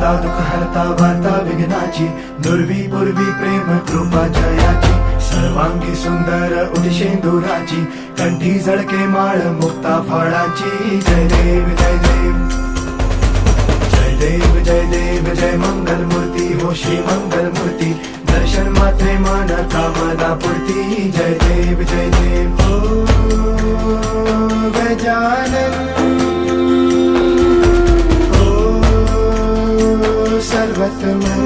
हरता दुःख हरता वार्ता विघ्नाची, दुर्वी पूर्वी प्रेम कृपा जयाची, सर्वांगी सुंदर उदिशेंदुराची, कंठी झळके माळ मुक्ता फळाची. जय देव जय देव जय देव जय देव जय मंगल मूर्ती हो श्री मंगल मूर्ती, दर्शन मात्रे मन कामना पूर्ती. जय देव जय देव हो गजानन हो सर्वतमन.